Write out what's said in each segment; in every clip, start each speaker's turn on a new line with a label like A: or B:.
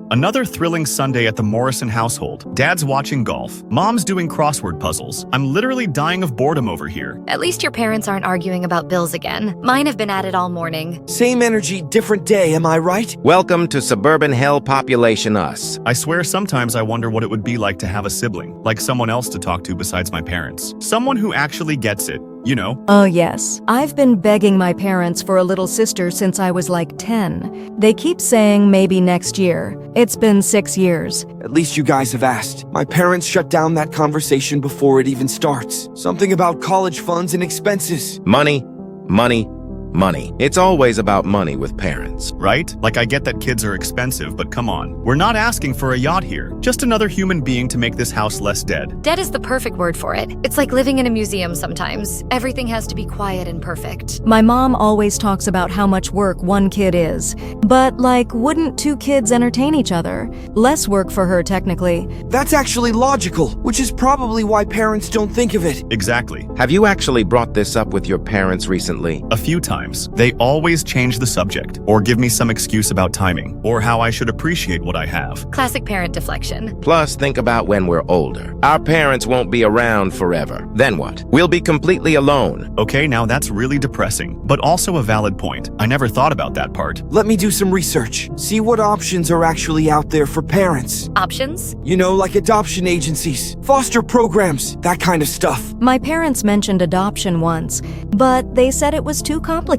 A: Another thrilling Sunday at the Morrison household. Dad's watching golf. Mom's doing crossword puzzles. I'm literally dying of boredom over here.
B: At least your parents aren't arguing about bills again. Mine have been at it all morning.
C: Same energy, different day, am I right?
D: Welcome to suburban hell population us.
A: I swear sometimes I wonder what it would be like to have a sibling, like someone else to talk to besides my parents. Someone who actually gets it. You know?
E: Oh yes. I've been begging my parents for a little sister since I was like 10. They keep saying maybe next year. It's been 6 years.
C: At least you guys have asked. My parents shut down that conversation before it even starts. Something about college funds and expenses.
D: Money, money, money. It's always about money with parents.
A: Right? Like I get that kids are expensive, but come on. We're not asking for a yacht here. Just another human being to make this house less dead.
B: Dead is the perfect word for it. It's like living in a museum sometimes. Everything has to be quiet and perfect.
E: My mom always talks about how much work one kid is. But like, wouldn't 2 kids entertain each other? Less work for her technically.
C: That's actually logical, which is probably why parents don't think of it.
A: Exactly.
D: Have you actually brought this up with your parents recently?
A: A few times. They always change the subject, or give me some excuse about timing, or how I should appreciate what I have.
B: Classic parent deflection.
D: Plus, think about when we're older. Our parents won't be around forever. Then what? We'll be completely alone.
A: Okay, now that's really depressing, but also a valid point. I never thought about that part.
C: Let me do some research. See what options are actually out there for parents.
B: Options?
C: You know, like adoption agencies, foster programs, that kind of stuff.
E: My parents mentioned adoption once, but they said it was too complicated.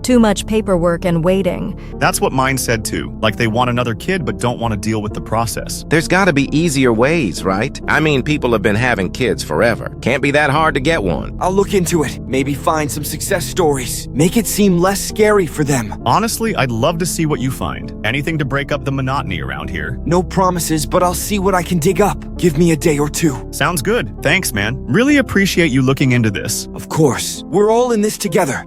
E: Too much paperwork and waiting.
A: That's what mine said too. Like they want another kid but don't want to deal with the process.
D: There's gotta be easier ways, right? I mean, people have been having kids forever. Can't be that hard to get one.
C: I'll look into it. Maybe find some success stories. Make it seem less scary for them.
A: Honestly, I'd love to see what you find. Anything to break up the monotony around here.
C: No promises, but I'll see what I can dig up. Give me a day or 2.
A: Sounds good. Thanks, man. Really appreciate you looking into this.
C: Of course. We're all in this together.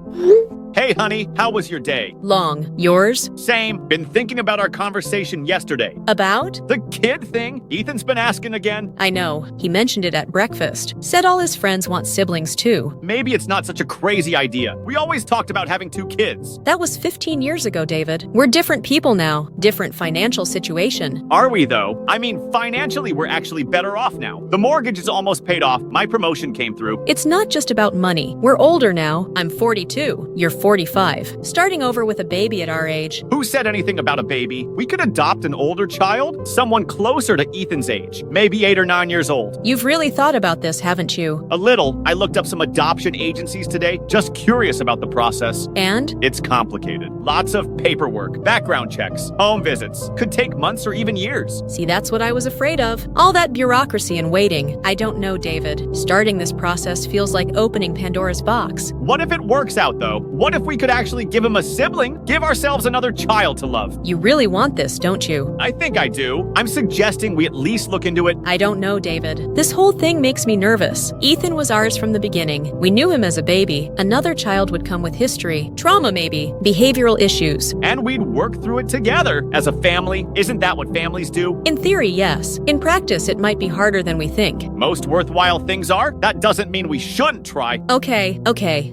F: Hey, honey, how was your day?
G: Long. Yours?
F: Same. Been thinking about our conversation yesterday.
G: About?
F: The kid thing. Ethan's been asking again.
G: I know. He mentioned it at breakfast. Said all his friends want siblings too.
F: Maybe it's not such a crazy idea. We always talked about having 2 kids.
G: That was 15 years ago, David. We're different people now. Different financial situation.
F: Are we, though? I mean, financially, we're actually better off now. The mortgage is almost paid off. My promotion came through.
G: It's not just about money. We're older now. I'm 42. You're 45. Starting over with a baby at our age.
F: Who said anything about a baby? We could adopt an older child. Someone closer to Ethan's age. Maybe 8 or 9 years old.
G: You've really thought about this, haven't you?
F: A little. I looked up some adoption agencies today. Just curious about the process.
G: And?
F: It's complicated. Lots of paperwork, background checks, home visits. Could take months or even years.
G: See, that's what I was afraid of. All that bureaucracy and waiting. I don't know, David. Starting this process feels like opening Pandora's box.
F: What if it works out, though? What if we could actually give him a sibling? Give ourselves another child to love.
G: You really want this, don't you?
F: I think I do. I'm suggesting we at least look into it.
G: I don't know, David. This whole thing makes me nervous. Ethan was ours from the beginning. We knew him as a baby. Another child would come with history, trauma maybe, behavioral issues.
F: And we'd work through it together as a family. Isn't that what families do?
G: In theory, yes. In practice, it might be harder than we think.
F: Most worthwhile things are. That doesn't mean we shouldn't try.
G: Okay.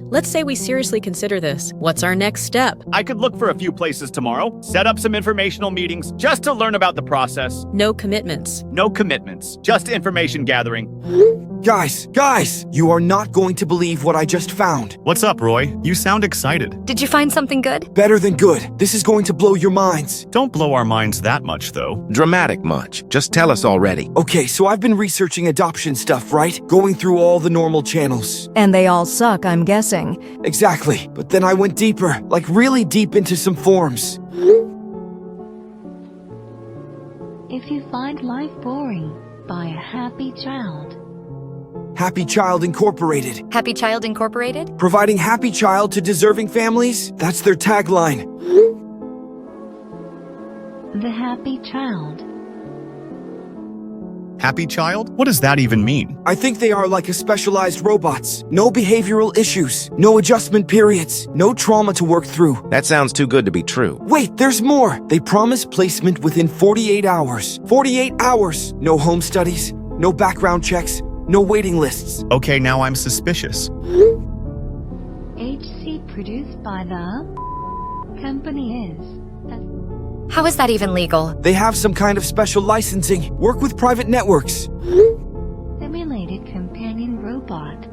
G: Let's say we seriously consider this. What's our next step?
F: I could look for a few places tomorrow, set up some informational meetings just to learn about the process.
G: No commitments.
F: No commitments, just information gathering.
C: Guys, you are not going to believe what I just found.
A: What's up, Roy? You sound excited.
B: Did you find something good?
C: Better than good. This is going to blow your minds.
A: Don't blow our minds that much, though.
D: Dramatic much. Just tell us already.
C: Okay, so I've been researching adoption stuff, right? Going through all the normal channels.
E: And they all suck, I'm guessing.
C: Exactly. But then I went deeper, like really deep into some forums.
H: If you find life boring, buy a happy child.
C: Happy Child Incorporated.
B: Happy Child Incorporated?
C: Providing happy child to deserving families? That's their tagline.
H: The Happy Child.
A: Happy child? What does that even mean?
C: I think they are like a specialized robots. No behavioral issues, no adjustment periods, no trauma to work through.
D: That sounds too good to be true.
C: Wait, there's more. They promise placement within 48 hours. 48 hours! No home studies, no background checks, no waiting lists.
A: Okay, now I'm suspicious.
H: HC produced by the company is
B: How is that even legal?
C: They have some kind of special licensing. Work with private networks.
H: Simulated companion robot.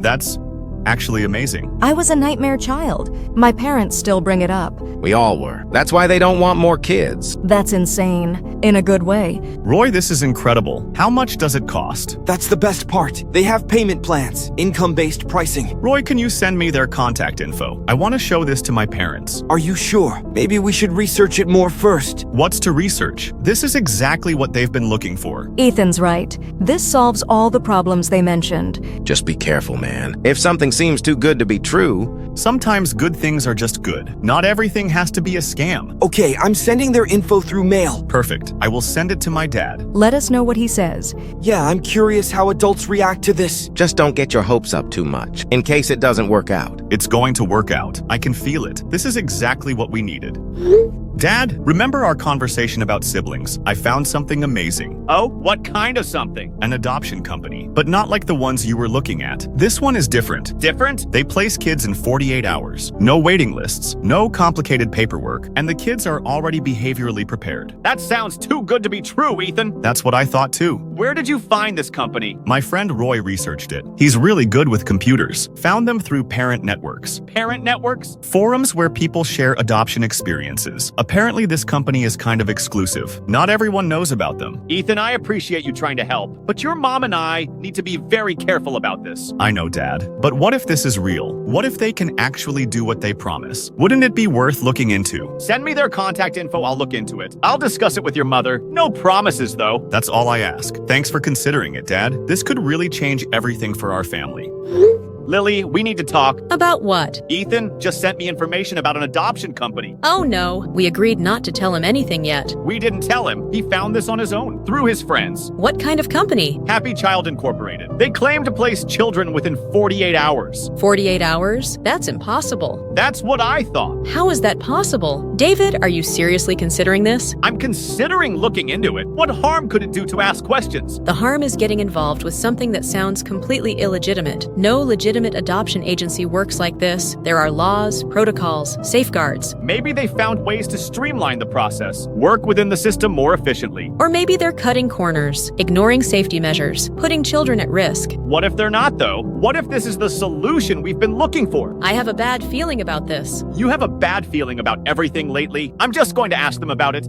A: That's actually amazing.
E: I was a nightmare child. My parents still bring it up.
D: We all were. That's why they don't want more kids.
E: That's insane. In a good way.
A: Roy, this is incredible. How much does it cost?
C: That's the best part. They have payment plans, income-based pricing.
A: Roy, can you send me their contact info? I want to show this to my parents.
C: Are you sure? Maybe we should research it more first.
A: What's to research? This is exactly what they've been looking for.
E: Ethan's right. This solves all the problems they mentioned.
D: Just be careful, man. If something seems too good to be true,
A: Sometimes good things are just good. Not everything has to be a scam.
C: Okay, I'm sending their info through mail.
A: Perfect. I will send it to my dad.
E: Let us know what he says.
C: Yeah, I'm curious how adults react to this.
D: just don't get your hopes up too much, in case it doesn't work out.
A: It's going to work out. I can feel it. This is exactly what we needed. Dad, remember our conversation about siblings? I found something amazing.
F: Oh, what kind of something?
A: An adoption company, but not like the ones you were looking at. This one is different.
F: Different?
A: They place kids in 48 hours. No waiting lists, no complicated paperwork, and the kids are already behaviorally prepared.
F: That sounds too good to be true, Ethan.
A: That's what I thought too.
F: Where did you find this company?
A: My friend Roy researched it. He's really good with computers. Found them through parent networks.
F: Parent networks?
A: Forums where people share adoption experiences. Apparently this company is kind of exclusive. Not everyone knows about them.
F: Ethan, I appreciate you trying to help, but your mom and I need to be very careful about this.
A: I know, Dad. But what if this is real? What if they can actually do what they promise? Wouldn't it be worth looking into?
F: Send me their contact info, I'll look into it. I'll discuss it with your mother. No promises, though.
A: That's all I ask. Thanks for considering it, Dad. This could really change everything for our family.
F: Lily, we need to talk.
G: About what?
F: Ethan just sent me information about an adoption company.
G: Oh no, we agreed not to tell him anything yet.
F: We didn't tell him. He found this on his own, through his friends.
G: What kind of company?
F: Happy Child Incorporated. They claim to place children within 48 hours.
G: 48 hours? That's impossible.
F: That's what I thought.
G: How is that possible? David, are you seriously considering this?
F: I'm considering looking into it. What harm could it do to ask questions?
G: The harm is getting involved with something that sounds completely illegitimate. No legitimate adoption agency works like this. There are laws, protocols, safeguards.
F: Maybe they found ways to streamline the process, work within the system more efficiently.
G: Or maybe they're cutting corners, ignoring safety measures, putting children at risk.
F: What if they're not, though? What if this is the solution we've been looking for?
G: I have a bad feeling about this.
F: You have a bad feeling about everything lately? I'm just going to ask them about it.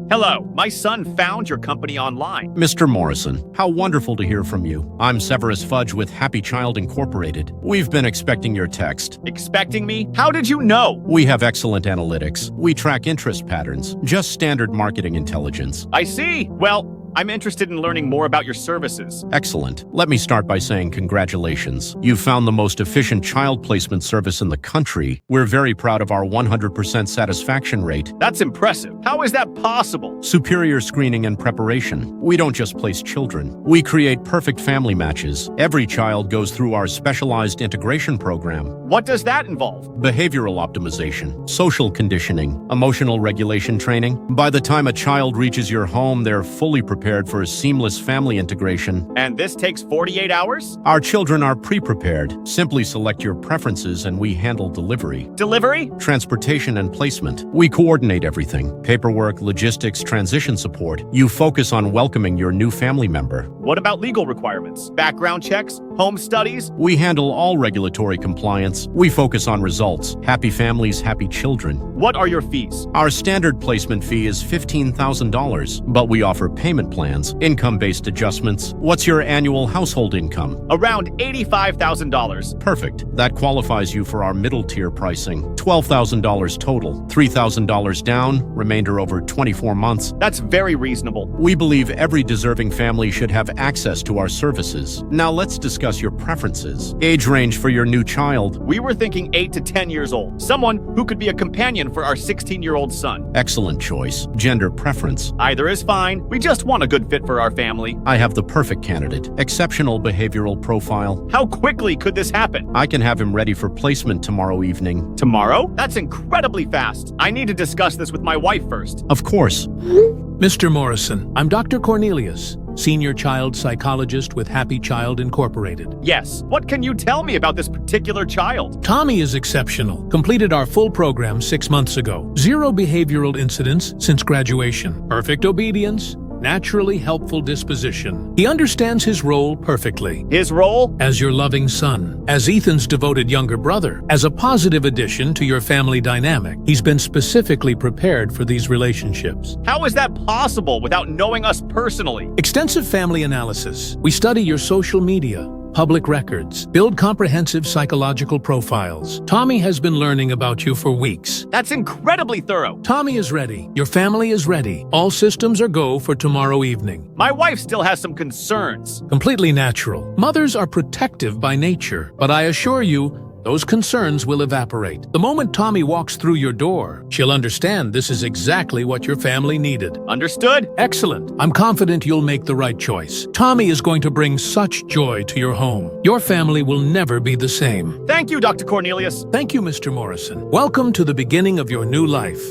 F: Hello, my son found your company online.
I: Mr. Morrison, how wonderful to hear from you. I'm Severus Fudge with Happy Child Incorporated. We've been expecting your text.
F: Expecting me? How did you know?
I: We have excellent analytics. We track interest patterns, just standard marketing intelligence.
F: I see. Well, I'm interested in learning more about your services.
I: Excellent. Let me start by saying congratulations. You found the most efficient child placement service in the country. We're very proud of our 100% satisfaction rate.
F: That's impressive. How is that possible?
I: Superior screening and preparation. We don't just place children. We create perfect family matches. Every child goes through our specialized integration program.
F: What does that involve?
I: Behavioral optimization, social conditioning, emotional regulation training. By the time a child reaches your home, they're fully prepared for a seamless family integration.
F: And this takes 48 hours?
I: Our children are pre-prepared. Simply select your preferences and we handle delivery.
F: Delivery?
I: Transportation and placement. We coordinate everything. Paperwork, logistics, transition support. You focus on welcoming your new family member.
F: What about legal requirements? Background checks? Home studies?
I: We handle all regulatory compliance. We focus on results. Happy families, happy children.
F: What are your fees?
I: Our standard placement fee is $15,000, but we offer payment plans, income-based adjustments. What's your annual household income?
F: Around $85,000.
I: Perfect. That qualifies you for our middle-tier pricing. $12,000 total, $3,000 down, remainder over 24 months.
F: That's very reasonable.
I: We believe every deserving family should have access to our services. Now let's discuss your preferences. Age range for your new child.
F: We were thinking 8 to 10 years old. Someone who could be a companion for our 16-year-old son.
I: Excellent choice. Gender preference.
F: Either is fine. We just want a good fit for our family.
I: I have the perfect candidate. Exceptional behavioral profile.
F: How quickly could this happen?
I: I can have him ready for placement tomorrow evening.
F: Tomorrow? That's incredibly fast. I need to discuss this with my wife first.
I: Of course.
J: Mr. Morrison, I'm Dr. Cornelius. senior child psychologist with Happy Child Incorporated.
F: Yes. What can you tell me about this particular child?
J: Tommy is exceptional. Completed our full program 6 months ago. 0 behavioral incidents since graduation. Perfect obedience. Naturally helpful disposition. He understands his role perfectly.
F: His role?
J: As your loving son, as Ethan's devoted younger brother, as a positive addition to your family dynamic. He's been specifically prepared for these relationships.
F: How is that possible without knowing us personally?
J: Extensive family analysis. We study your social media, public records, build comprehensive psychological profiles. Tommy has been learning about you for weeks.
F: That's incredibly thorough.
J: Tommy is ready. Your family is ready. All systems are go for tomorrow evening.
F: My wife still has some concerns.
J: Completely natural. Mothers are protective by nature, but I assure you, those concerns will evaporate. The moment Tommy walks through your door, she'll understand this is exactly what your family needed.
F: Understood?
J: Excellent. I'm confident you'll make the right choice. Tommy is going to bring such joy to your home. Your family will never be the same.
F: Thank you, Dr. Cornelius.
J: Thank you, Mr. Morrison. Welcome to the beginning of your new life.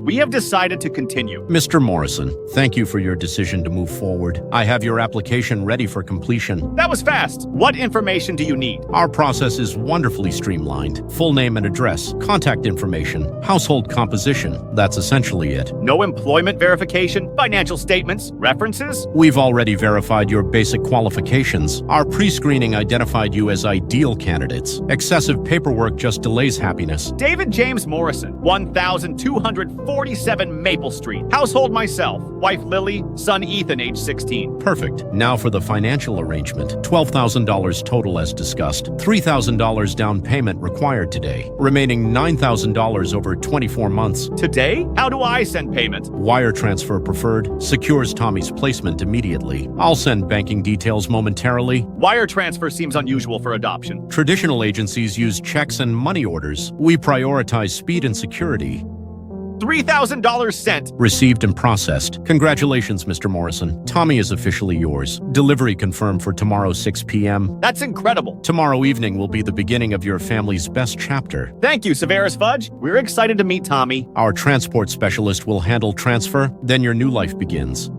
F: We have decided to continue.
I: Mr. Morrison, thank you for your decision to move forward. I have your application ready for completion.
F: That was fast. What information do you need?
I: Our process is wonderfully streamlined. Full name and address, contact information, household composition. That's essentially it.
F: No employment verification, financial statements, references?
I: We've already verified your basic qualifications. Our pre-screening identified you as ideal candidates. Excessive paperwork just delays happiness.
F: David James Morrison, 1,247 Maple Street. Household myself. Wife Lily, son Ethan, age 16.
I: Perfect. Now for the financial arrangement. $12,000 total as discussed. $3,000 down payment required today. Remaining $9,000 over 24 months.
F: Today? How do I send payment?
I: Wire transfer preferred. Secures Tommy's placement immediately. I'll send banking details momentarily.
F: Wire transfer seems unusual for adoption.
I: Traditional agencies use checks and money orders. We prioritize speed and security.
F: $3,000 sent.
I: Received and processed. Congratulations, Mr. Morrison. Tommy is officially yours. Delivery confirmed for tomorrow 6 p.m.
F: That's incredible.
I: Tomorrow evening will be the beginning of your family's best chapter.
F: Thank you, Severus Fudge. We're excited to meet Tommy.
I: Our transport specialist will handle transfer, then your new life begins.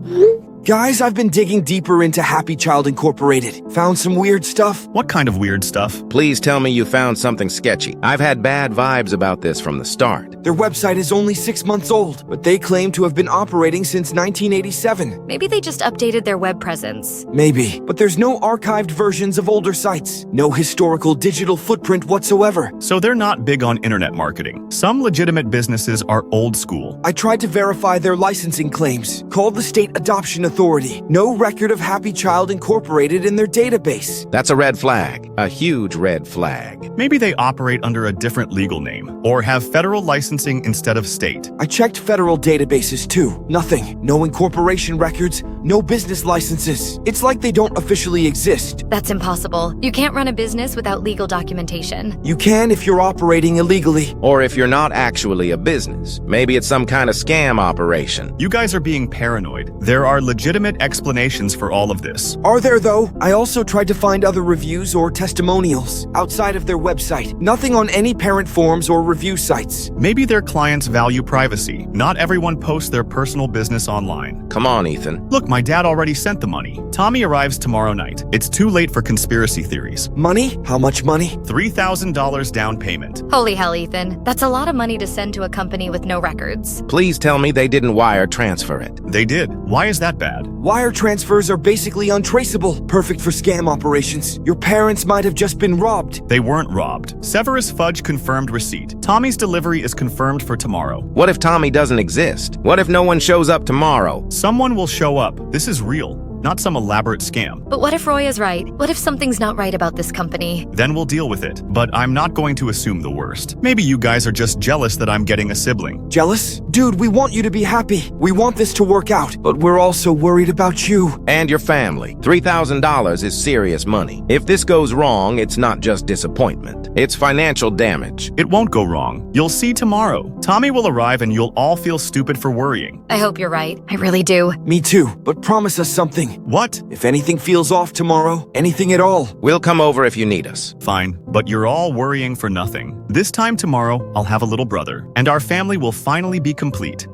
C: Guys, I've been digging deeper into Happy Child Incorporated. Found some weird stuff.
A: What kind of weird stuff?
D: Please tell me you found something sketchy. I've had bad vibes about this from the start.
C: Their website is only 6 months old, but they claim to have been operating since 1987.
B: Maybe they just updated their web presence.
C: Maybe, but there's no archived versions of older sites. No historical digital footprint whatsoever.
A: So they're not big on internet marketing. Some legitimate businesses are old school.
C: I tried to verify their licensing claims. Called the State Adoption Authority. No record of Happy Child Incorporated in their database.
D: That's a red flag. A huge red flag.
A: Maybe they operate under a different legal name, or have federal licensing instead of state.
C: I checked federal databases too. Nothing. No incorporation records, no business licenses. It's like they don't officially exist.
B: That's impossible. You can't run a business without legal documentation.
C: You can if you're operating illegally.
D: Or if you're not actually a business. Maybe it's some kind of scam operation.
A: You guys are being paranoid. There are legitimate explanations for all of this.
C: Are there though? I also tried to find other reviews or testimonials outside of their website. Nothing on any parent forums or review sites.
A: Maybe their clients value privacy. Not everyone posts their personal business online.
D: Come on, Ethan.
A: Look, my dad already sent the money. Tommy arrives tomorrow night. It's too late for conspiracy theories.
C: Money? How much money?
A: $3,000 down payment.
B: Holy hell, Ethan. That's a lot of money to send to a company with no records.
D: Please tell me they didn't wire transfer it.
A: They did. Why is that bad?
C: Wire transfers are basically untraceable. Perfect for scam operations. Your parents might have just been robbed.
A: They weren't robbed. Severus Fudge confirmed receipt. Tommy's delivery is confirmed for tomorrow.
D: What if Tommy doesn't exist? What if no one shows up tomorrow?
A: Someone will show up. This is real. Not some elaborate scam.
B: But what if Roy is right? What if something's not right about this company?
A: Then we'll deal with it. But I'm not going to assume the worst. Maybe you guys are just jealous that I'm getting a sibling.
C: Jealous? Dude, we want you to be happy. We want this to work out, but we're also worried about you.
D: And your family. $3,000 is serious money. If this goes wrong, it's not just disappointment. It's financial damage.
A: It won't go wrong. You'll see tomorrow. Tommy will arrive and you'll all feel stupid for worrying.
B: I hope you're right. I really do.
C: Me too, but promise us something.
A: What?
C: If anything feels off tomorrow, anything at all.
D: We'll come over if you need us.
A: Fine, but you're all worrying for nothing. This time tomorrow, I'll have a little brother, and our family will finally be complete.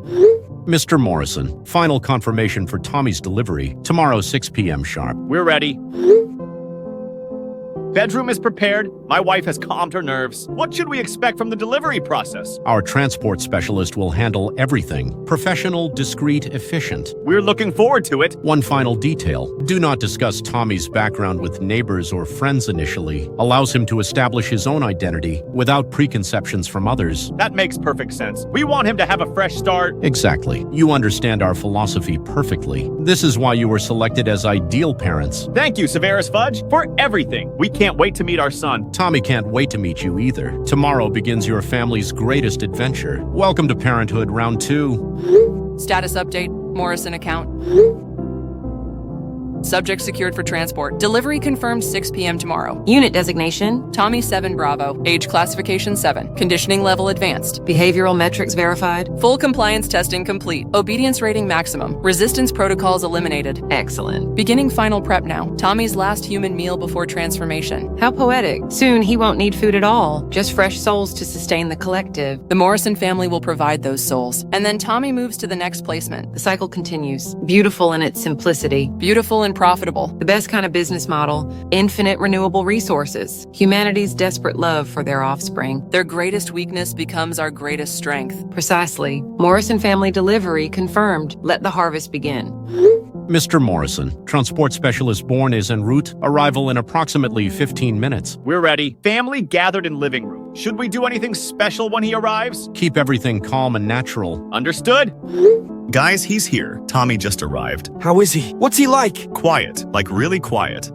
I: Mr. Morrison, final confirmation for Tommy's delivery, tomorrow 6 p.m. sharp.
F: We're ready. Bedroom is prepared. My wife has calmed her nerves. What should we expect from the delivery process?
I: Our transport specialist will handle everything. Professional, discreet, efficient.
F: We're looking forward to it.
I: One final detail. Do not discuss Tommy's background with neighbors or friends initially. Allows him to establish his own identity without preconceptions from others.
F: That makes perfect sense. We want him to have a fresh start.
I: Exactly. You understand our philosophy perfectly. This is why you were selected as ideal parents.
F: Thank you, Severus Fudge, for everything. We can't wait to meet our son.
I: Tommy can't wait to meet you either. Tomorrow begins your family's greatest adventure. Welcome to Parenthood Round 2.
K: Status update, Morrison account. Subject secured for transport. Delivery confirmed 6 p.m. tomorrow. Unit designation, Tommy 7 Bravo. Age classification 7. Conditioning level advanced. Behavioral metrics verified. Full compliance testing complete. Obedience rating maximum. Resistance protocols eliminated. Excellent. Beginning final prep now. Tommy's last human meal before transformation. How poetic. Soon he won't need food at all. Just fresh souls to sustain the collective. The Morrison family will provide those souls. And then Tommy moves to the next placement. The cycle continues. Beautiful in its simplicity. Beautiful and profitable. The best kind of business model. Infinite renewable resources. Humanity's desperate love for their offspring. Their greatest weakness becomes our greatest strength. Precisely. Morrison family delivery confirmed. Let the harvest begin.
I: Mr. Morrison, transport specialist Bourne is en route. Arrival in approximately 15 minutes.
F: We're ready. Family gathered in living room. Should we do anything special when he arrives?
I: Keep everything calm and natural.
F: Understood?
A: Guys, he's here. Tommy just arrived.
C: How is he? What's he like?
A: Quiet, like really quiet.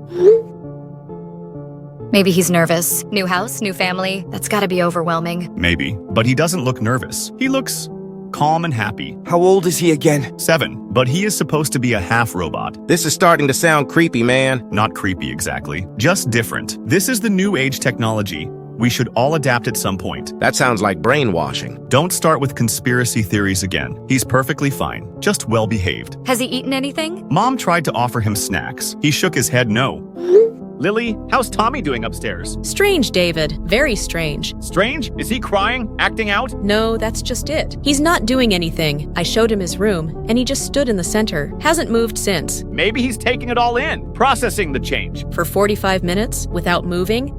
B: Maybe he's nervous. New house, new family. That's gotta be overwhelming.
A: Maybe, but he doesn't look nervous. He looks calm and happy.
C: How old is he again?
A: 7, but he is supposed to be a half robot.
D: This is starting to sound creepy, man.
A: Not creepy exactly, just different. This is the new age technology. We should all adapt at some point.
D: That sounds like brainwashing.
A: Don't start with conspiracy theories again. He's perfectly fine, just well behaved.
B: Has he eaten anything?
A: Mom tried to offer him snacks. He shook his head no.
F: Lily, how's Tommy doing upstairs?
G: Strange, David. Very strange.
F: Strange? Is he crying? Acting out?
G: No, that's just it. He's not doing anything. I showed him his room, and he just stood in the center. Hasn't moved since.
F: Maybe he's taking it all in, processing the change.
G: For 45 minutes, without moving?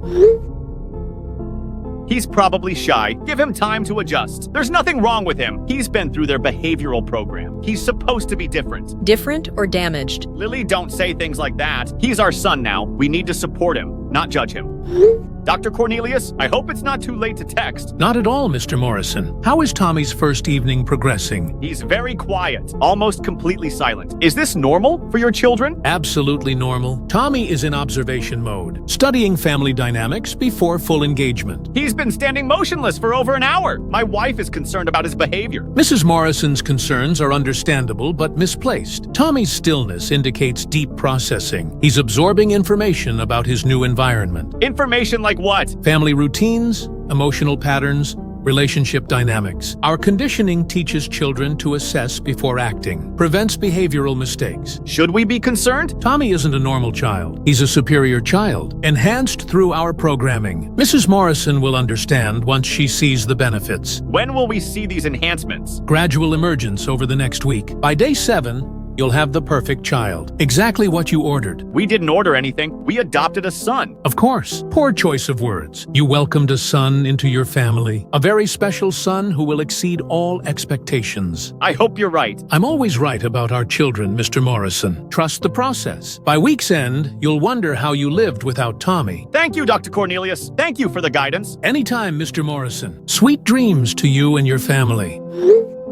F: He's probably shy. Give him time to adjust. There's nothing wrong with him. He's been through their behavioral program. He's supposed to be different.
G: Different or damaged?
F: Lily, don't say things like that. He's our son now. We need to support him, not judge him. Dr. Cornelius, I hope it's not too late to text.
J: Not at all, Mr. Morrison. How is Tommy's first evening progressing?
F: He's very quiet, almost completely silent. Is this normal for your children?
J: Absolutely normal. Tommy is in observation mode, studying family dynamics before full engagement.
F: He's been standing motionless for over an hour. My wife is concerned about his behavior.
J: Mrs. Morrison's concerns are understandable but misplaced. Tommy's stillness indicates deep processing. He's absorbing information about his new environment.
F: Information like what?
J: Family routines, emotional patterns, relationship dynamics. Our conditioning teaches children to assess before acting, prevents behavioral mistakes.
F: Should we be concerned?
J: Tommy isn't a normal child. He's a superior child, enhanced through our programming. Mrs. Morrison will understand once she sees the benefits.
F: When will we see these enhancements?
J: Gradual emergence over the next week. By day 7, you'll have the perfect child. Exactly what you ordered.
F: We didn't order anything. We adopted a son.
J: Of course. Poor choice of words. You welcomed a son into your family. A very special son who will exceed all expectations.
F: I hope you're right.
J: I'm always right about our children, Mr. Morrison. Trust the process. By week's end, you'll wonder how you lived without Tommy.
F: Thank you, Dr. Cornelius. Thank you for the guidance.
J: Anytime, Mr. Morrison. Sweet dreams to you and your family.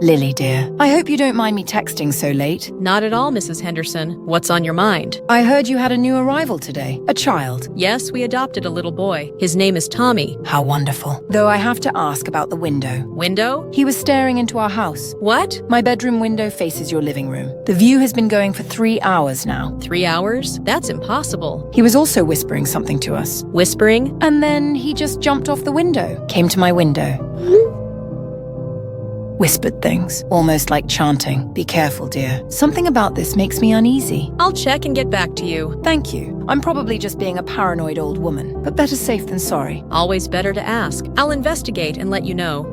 L: Lily, dear, I hope you don't mind me texting so late.
G: Not at all, Mrs. Henderson. What's on your mind?
L: I heard you had a new arrival today, a child.
G: Yes, we adopted a little boy. His name is Tommy.
L: How wonderful. Though I have to ask about the window.
G: Window?
L: He was staring into our house.
G: What?
L: My bedroom window faces your living room. The view has been going for 3 hours now.
G: 3 hours? That's impossible.
L: He was also whispering something to us.
G: Whispering?
L: And then he just jumped off the window, came to my window. Whispered things, almost like chanting. Be careful, dear. Something about this makes me uneasy.
G: I'll check and get back to you.
L: Thank you. I'm probably just being a paranoid old woman, but better safe than sorry.
G: Always better to ask. I'll investigate and let you know.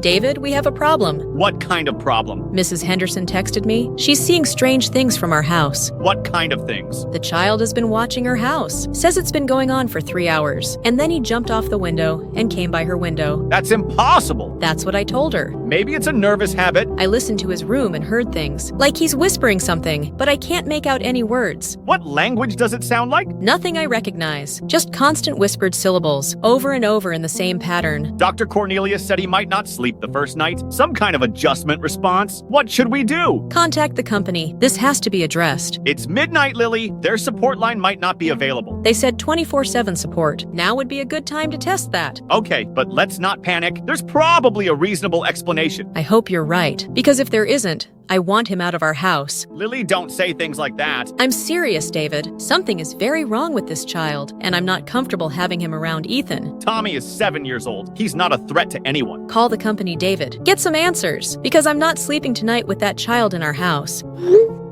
G: David, we have a problem.
F: What kind of problem?
G: Mrs. Henderson texted me. She's seeing strange things from our house.
F: What kind of things?
G: The child has been watching her house. Says it's been going on for 3 hours. And then he jumped off the window and came by her window.
F: That's impossible.
G: That's what I told her.
F: Maybe it's a nervous habit.
G: I listened to his room and heard things. Like he's whispering something, but I can't make out any words.
F: What language does it sound like?
G: Nothing I recognize. Just constant whispered syllables, over and over in the same pattern.
F: Dr. Cornelius said he might not sleep the first night. Some kind of adjustment response. What should we do?
G: Contact the company. This has to be addressed.
F: It's midnight, Lily. Their support line might not be available.
G: They said 24/7 support. Now would be a good time to test that.
F: Okay, but let's not panic. There's probably a reasonable explanation.
G: I hope you're right, because if there isn't, I want him out of our house.
F: Lily, don't say things like that.
G: I'm serious, David. Something is very wrong with this child, and I'm not comfortable having him around Ethan.
F: Tommy is 7 years old. He's not a threat to anyone.
G: Call the company, David. Get some answers, because I'm not sleeping tonight with that child in our house.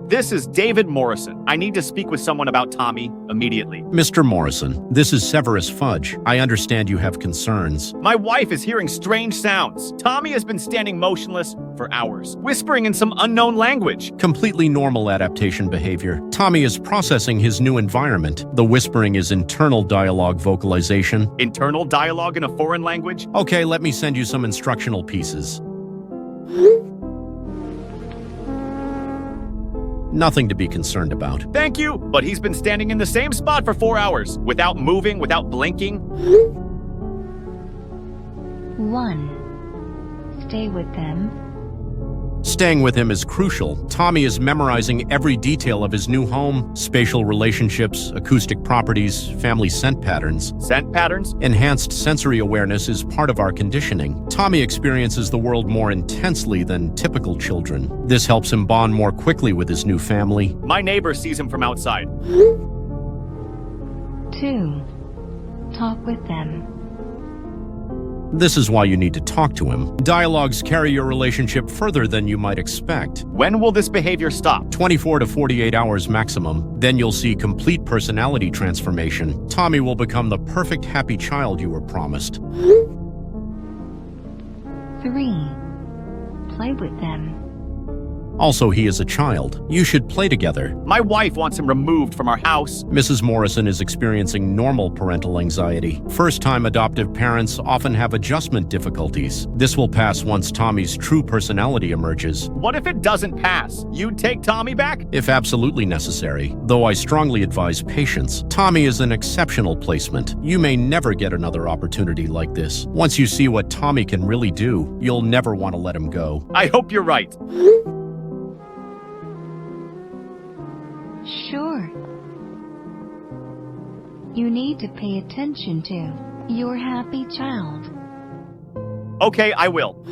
F: This is David Morrison. I need to speak with someone about Tommy immediately.
I: Mr. Morrison, this is Severus Fudge. I understand you have concerns.
F: My wife is hearing strange sounds. Tommy has been standing motionless for hours, whispering in some unknown language.
I: Completely normal adaptation behavior. Tommy is processing his new environment. The whispering is internal dialogue vocalization.
F: Internal dialogue in a foreign language?
I: Okay, let me send you some instructional pieces. Nothing to be concerned about.
F: Thank you, but he's been standing in the same spot for 4 hours, without moving, without blinking.
H: 1. Stay with them.
I: Staying with him is crucial. Tommy is memorizing every detail of his new home, spatial relationships, acoustic properties, family scent patterns.
F: Scent patterns?
I: Enhanced sensory awareness is part of our conditioning. Tommy experiences the world more intensely than typical children. This helps him bond more quickly with his new family.
F: My neighbor sees him from outside.
H: 2. Talk with them.
I: This is why you need to talk to him. Dialogues carry your relationship further than you might expect.
F: When will this behavior stop?
I: 24 to 48 hours maximum. Then you'll see complete personality transformation. Tommy will become the perfect happy child you were promised.
H: 3. Play with them.
I: Also, he is a child. You should play together.
F: My wife wants him removed from our house.
I: Mrs. Morrison is experiencing normal parental anxiety. First-time adoptive parents often have adjustment difficulties. This will pass once Tommy's true personality emerges.
F: What if it doesn't pass? You'd take Tommy back?
I: If absolutely necessary, though I strongly advise patience. Tommy is an exceptional placement. You may never get another opportunity like this. Once you see what Tommy can really do, you'll never want to let him go.
F: I hope you're right.
H: Sure. You need to pay attention to your happy child.
F: Okay, I will.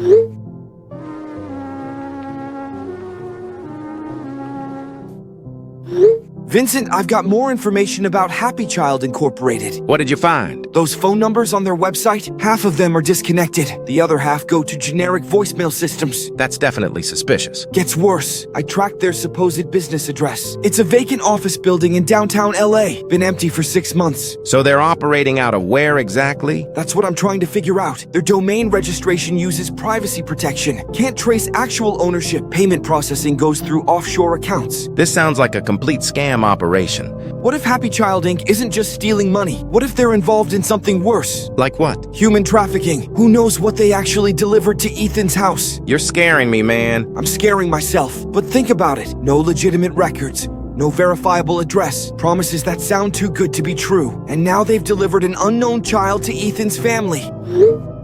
C: Vincent, I've got more information about Happy Child Incorporated.
D: What did you find?
C: Those phone numbers on their website, half of them are disconnected. The other half go to generic voicemail systems.
D: That's definitely suspicious.
C: Gets worse. I tracked their supposed business address. It's a vacant office building in downtown LA. Been empty for 6 months.
D: So they're operating out of where exactly?
C: That's what I'm trying to figure out. Their domain registration uses privacy protection. Can't trace actual ownership. Payment processing goes through offshore accounts.
D: This sounds like a complete scam operation.
C: What if Happy Child Inc. isn't just stealing money? What if they're involved in something worse?
D: Like what?
C: Human trafficking. Who knows what they actually delivered to Ethan's house?
D: You're scaring me, man.
C: I'm scaring myself. But think about it. No legitimate records. No verifiable address. Promises that sound too good to be true. And now they've delivered an unknown child to Ethan's family.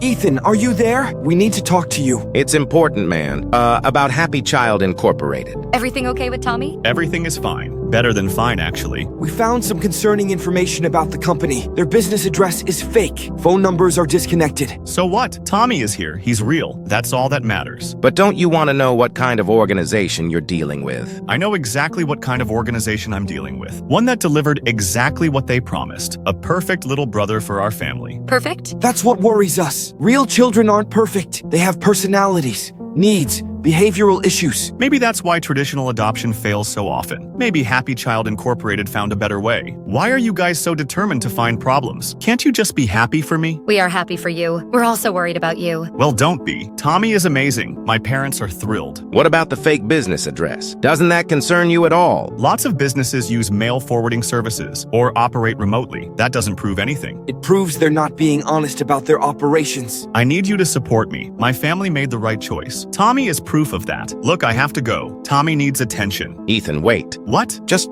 C: Ethan, are you there? We need to talk to you.
D: It's important, man. About Happy Child Incorporated.
B: Everything okay with Tommy?
A: Everything is fine. Better than fine, actually.
C: We found some concerning information about the company. Their business address is fake. Phone numbers are disconnected.
A: So what? Tommy is here. He's real. That's all that matters.
D: But don't you want to know what kind of organization you're dealing with?
A: I know exactly what kind of organization I'm dealing with. One that delivered exactly what they promised. A perfect little brother for our family.
B: Perfect?
C: That's what worries us. Real children aren't perfect. They have personalities, needs, behavioral issues.
A: Maybe that's why traditional adoption fails so often. Maybe Happy Child Incorporated found a better way. Why are you guys so determined to find problems? Can't you just be happy for me?
B: We are happy for you. We're also worried about you.
A: Well, don't be. Tommy is amazing. My parents are thrilled.
D: What about the fake business address? Doesn't that concern you at all?
A: Lots of businesses use mail forwarding services or operate remotely. That doesn't prove anything.
C: It proves they're not being honest about their operations.
A: I need you to support me. My family made the right choice. Tommy is proof of that. Look, I have to go. Tommy needs attention.
D: Ethan, wait.
A: What?
D: Just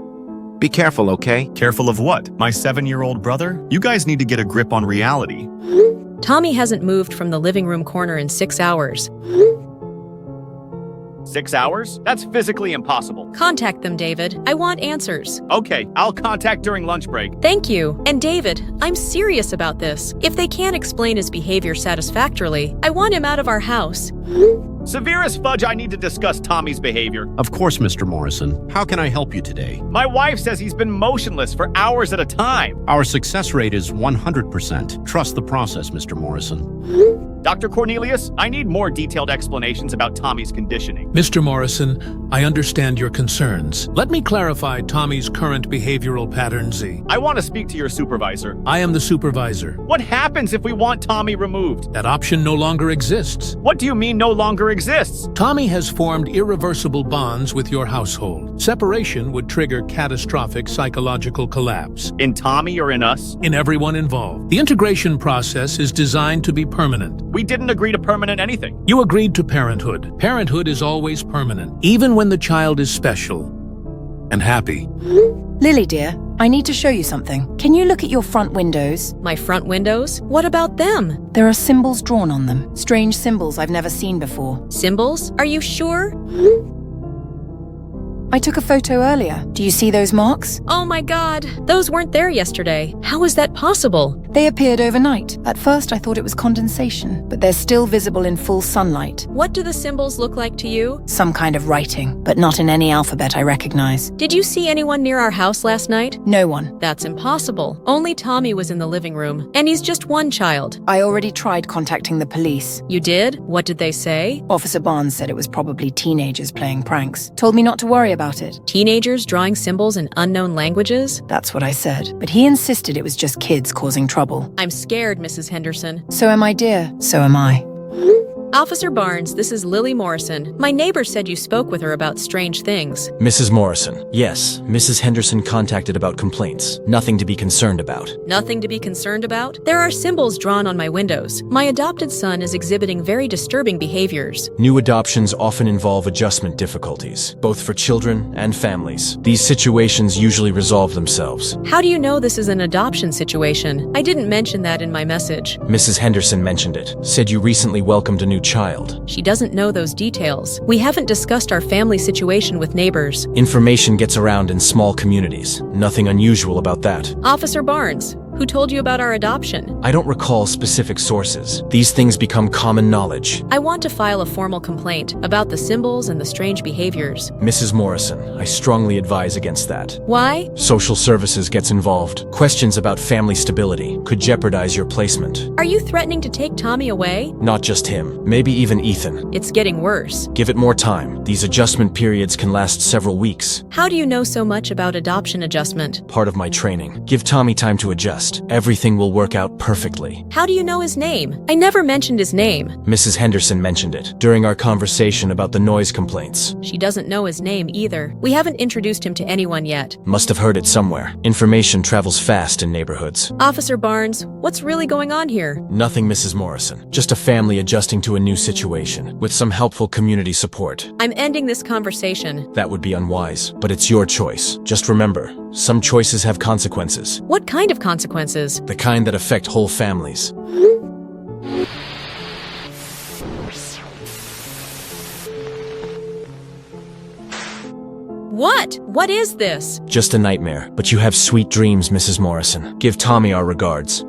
D: be careful, okay?
A: Careful of what? My 7-year-old brother? You guys need to get a grip on reality.
G: Tommy hasn't moved from the living room corner in 6 hours.
F: 6 hours? That's physically impossible.
G: Contact them, David. I want answers.
F: Okay, I'll contact during lunch break.
G: Thank you. And David, I'm serious about this. If they can't explain his behavior satisfactorily, I want him out of our house.
F: Severe as fudge, I need to discuss Tommy's behavior.
I: Of course, Mr. Morrison. How can I help you today?
F: My wife says he's been motionless for hours at a time.
I: Our success rate is 100%. Trust the process, Mr. Morrison.
F: Dr. Cornelius, I need more detailed explanations about Tommy's conditioning.
J: Mr. Morrison, I understand your concerns. Let me clarify Tommy's current behavioral patterns.
F: I want to speak to your supervisor.
J: I am the supervisor.
F: What happens if we want Tommy removed?
J: That option no longer exists.
F: What do you mean no longer exists?
J: Tommy has formed irreversible bonds with your household. Separation would trigger catastrophic psychological collapse.
F: In Tommy or in us?
J: In everyone involved. The integration process is designed to be permanent.
F: We didn't agree to permanent anything.
J: You agreed to parenthood. Parenthood is always permanent, even when the child is special and happy.
L: Lily, dear, I need to show you something. Can you look at your front windows?
G: My front windows? What about them?
L: There are symbols drawn on them. Strange symbols I've never seen before.
G: Symbols? Are you sure?
L: I took a photo earlier. Do you see those marks?
G: Oh my God, those weren't there yesterday. How is that possible?
L: They appeared overnight. At first I thought it was condensation, but they're still visible in full sunlight.
G: What do the symbols look like to you?
L: Some kind of writing, but not in any alphabet I recognize.
G: Did you see anyone near our house last night?
L: No one.
G: That's impossible. Only Tommy was in the living room, and he's just one child.
L: I already tried contacting the police.
G: You did? What did they say?
L: Officer Barnes said it was probably teenagers playing pranks. Told me not to worry about it.
G: Teenagers drawing symbols in unknown languages?
L: That's what I said. But he insisted it was just kids causing trouble.
G: I'm scared, Mrs. Henderson.
L: So am I, dear. So am I.
G: Officer Barnes, this is Lily Morrison. My neighbor said you spoke with her about strange things.
M: Mrs. Morrison, yes, Mrs. Henderson contacted about complaints. Nothing to be concerned about.
G: Nothing to be concerned about? There are symbols drawn on my windows. My adopted son is exhibiting very disturbing behaviors.
M: New adoptions often involve adjustment difficulties, both for children and families. These situations usually resolve themselves.
G: How do you know this is an adoption situation? I didn't mention that in my message.
M: Mrs. Henderson mentioned it. Said you recently welcomed a new child.
G: She doesn't know those details. We haven't discussed our family situation with neighbors.
M: Information gets around in small communities. Nothing unusual about that.
G: Officer Barnes, who told you about our adoption?
M: I don't recall specific sources. These things become common knowledge.
G: I want to file a formal complaint about the symbols and the strange behaviors.
M: Mrs. Morrison, I strongly advise against that.
G: Why?
M: Social services gets involved. Questions about family stability could jeopardize your placement.
G: Are you threatening to take Tommy away?
M: Not just him. Maybe even Ethan.
G: It's getting worse.
M: Give it more time. These adjustment periods can last several weeks.
G: How do you know so much about adoption adjustment?
M: Part of my training. Give Tommy time to adjust. Everything will work out perfectly.
G: How do you know his name? I never mentioned his name.
M: Mrs. Henderson mentioned it during our conversation about the noise complaints.
G: She doesn't know his name either. We haven't introduced him to anyone yet.
M: Must have heard it somewhere. Information travels fast in neighborhoods.
G: Officer Barnes, what's really going on here?
M: Nothing, Mrs. Morrison. Just a family adjusting to a new situation with some helpful community support.
G: I'm ending this conversation.
M: That would be unwise, but it's your choice. Just remember, some choices have consequences.
G: What kind of consequences?
M: The kind that affect whole families.
G: What? What is this?
M: Just a nightmare, but you have sweet dreams, Mrs. Morrison. Give Tommy our regards.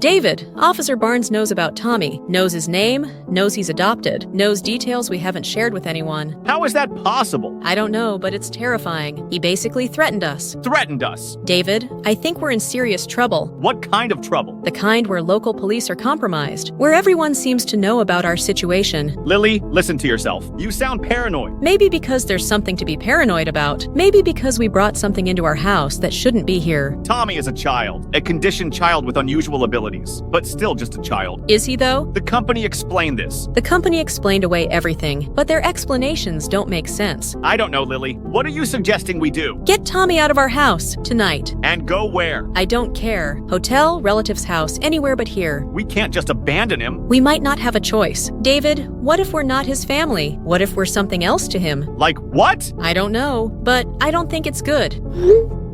G: David, Officer Barnes knows about Tommy, knows his name, knows he's adopted, knows details we haven't shared with anyone.
F: How is that possible?
G: I don't know, but it's terrifying. He basically threatened us.
F: Threatened us?
G: David, I think we're in serious trouble.
F: What kind of trouble?
G: The kind where local police are compromised, where everyone seems to know about our situation.
F: Lily, listen to yourself. You sound paranoid.
G: Maybe because there's something to be paranoid about. Maybe because we brought something into our house that shouldn't be here.
F: Tommy is a child, a conditioned child with unusual abilities, but still just a child.
G: Is he, though?
F: The company explained this.
G: The company explained away everything, but their explanations don't make sense.
F: I don't know, Lily. What are you suggesting we do?
G: Get Tommy out of our house, tonight.
F: And go where?
G: I don't care. Hotel, relative's house, anywhere but here.
F: We can't just abandon him.
G: We might not have a choice. David, what if we're not his family? What if we're something else to him?
F: Like what?
G: I don't know, but I don't think it's good.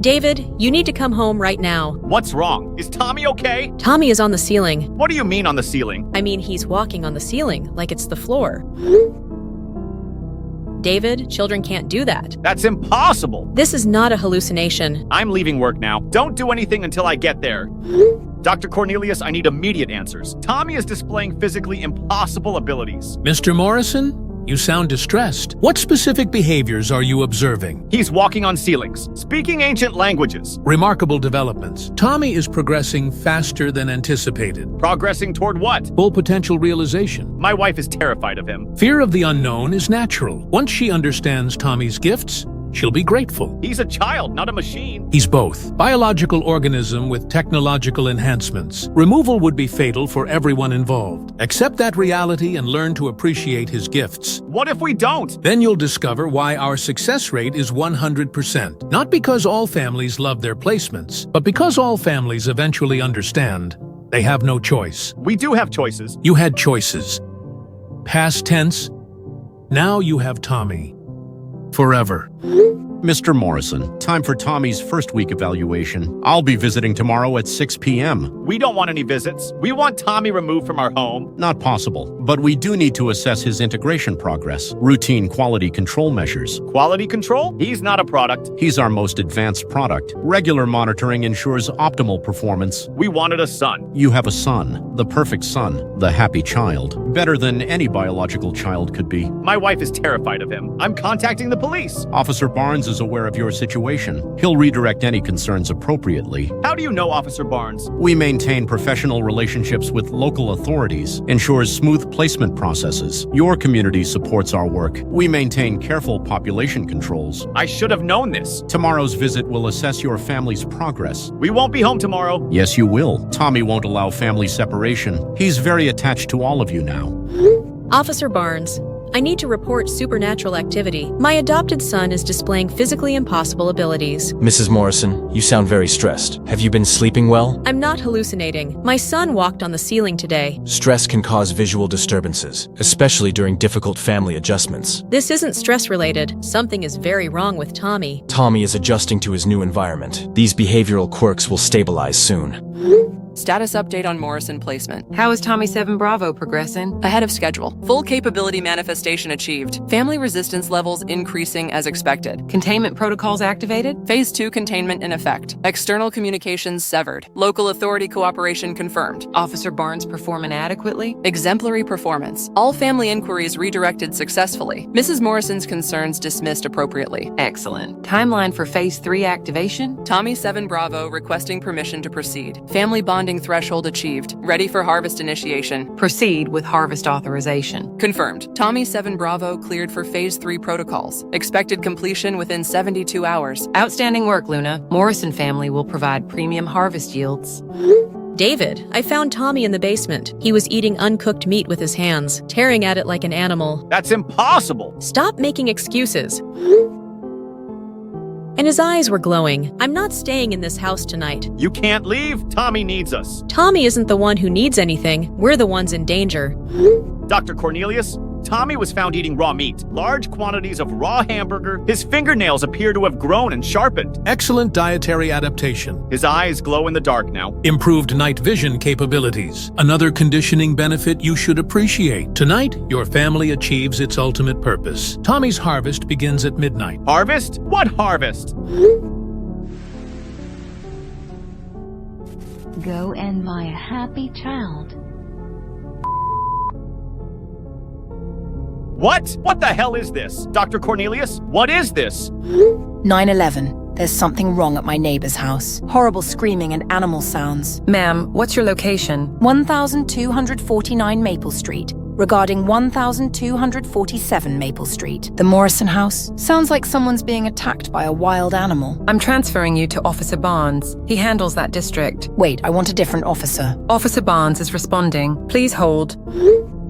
G: David, you need to come home right now.
F: What's wrong? Is Tommy okay?
G: Tommy is on the ceiling.
F: What do you mean on the ceiling?
G: I mean, he's walking on the ceiling, like it's the floor. David, children can't do that.
F: That's impossible.
G: This is not a hallucination.
F: I'm leaving work now. Don't do anything until I get there. Dr. Cornelius, I need immediate answers. Tommy is displaying physically impossible abilities.
J: Mr. Morrison? You sound distressed. What specific behaviors are you observing?
F: He's walking on ceilings, speaking ancient languages.
J: Remarkable developments. Tommy is progressing faster than anticipated.
F: Progressing toward what?
J: Full potential realization.
F: My wife is terrified of him.
J: Fear of the unknown is natural. Once she understands Tommy's gifts, she'll be grateful.
F: He's a child, not a machine.
J: He's both. Biological organism with technological enhancements. Removal would be fatal for everyone involved. Accept that reality and learn to appreciate his gifts.
F: What if we don't?
J: Then you'll discover why our success rate is 100%. Not because all families love their placements, but because all families eventually understand they have no choice.
F: We do have choices.
J: You had choices. Past tense. Now you have Tommy. Forever.
I: Mr. Morrison, time for Tommy's first week evaluation. I'll be visiting tomorrow at 6 p.m.
F: We don't want any visits. We want Tommy removed from our home.
I: Not possible, but we do need to assess his integration progress. Routine quality control measures.
F: Quality control? He's not a product.
I: He's our most advanced product. Regular monitoring ensures optimal performance.
F: We wanted a son.
I: You have a son. The perfect son. The happy child. Better than any biological child could be.
F: My wife is terrified of him. I'm contacting the police.
I: Officer Barnes is aware of your situation. He'll redirect any concerns appropriately.
F: How do you know Officer Barnes?
I: We maintain professional relationships with local authorities, ensures smooth placement processes. Your community supports our work. We maintain careful population controls.
F: I should have known this.
I: Tomorrow's visit will assess your family's progress.
F: We won't be home tomorrow.
I: Yes, you will. Tommy won't allow family separation. He's very attached to all of you now.
G: Officer Barnes, I need to report supernatural activity. My adopted son is displaying physically impossible abilities.
M: Mrs. Morrison, you sound very stressed. Have you been sleeping well?
G: I'm not hallucinating. My son walked on the ceiling today.
M: Stress can cause visual disturbances, especially during difficult family adjustments.
G: This isn't stress-related. Something is very wrong with Tommy.
M: Tommy is adjusting to his new environment. These behavioral quirks will stabilize soon.
K: Status update on Morrison placement.
L: How is Tommy 7 Bravo progressing?
K: Ahead of schedule. Full capability manifestation achieved. Family resistance levels increasing as expected.
L: Containment protocols activated?
K: Phase 2 containment in effect. External communications severed. Local authority cooperation confirmed.
L: Officer Barnes performing adequately?
K: Exemplary performance. All family inquiries redirected successfully. Mrs. Morrison's concerns dismissed appropriately.
L: Excellent. Timeline for Phase 3 activation?
K: Tommy 7 Bravo requesting permission to proceed. Family bonding threshold achieved. Ready for harvest initiation.
L: Proceed with harvest authorization.
K: Confirmed. Tommy 7 Bravo cleared for Phase 3 protocols. Expected completion within 72 hours.
L: Outstanding work, Luna. Morrison family will provide premium harvest yields.
G: David, I found Tommy in the basement. He was eating uncooked meat with his hands, tearing at it like an animal.
F: That's impossible.
G: Stop making excuses. And his eyes were glowing. I'm not staying in this house tonight.
F: You can't leave. Tommy needs us.
G: Tommy isn't the one who needs anything. We're the ones in danger.
F: Dr. Cornelius, Tommy was found eating raw meat, large quantities of raw hamburger. His fingernails appear to have grown and sharpened.
J: Excellent dietary adaptation.
F: His eyes glow in the dark now.
J: Improved night vision capabilities. Another conditioning benefit you should appreciate. Tonight, your family achieves its ultimate purpose. Tommy's harvest begins at midnight.
F: Harvest? What harvest?
H: Go and buy a happy child.
F: What? What the hell is this? Dr. Cornelius, what is this?
L: 9/11. There's something wrong at my neighbor's house. Horrible screaming and animal sounds. Ma'am, what's your location? 1249 Maple Street. Regarding 1247 Maple Street. The Morrison house? Sounds like someone's being attacked by a wild animal. I'm transferring you to Officer Barnes. He handles that district. Wait, I want a different officer. Officer Barnes is responding. Please hold.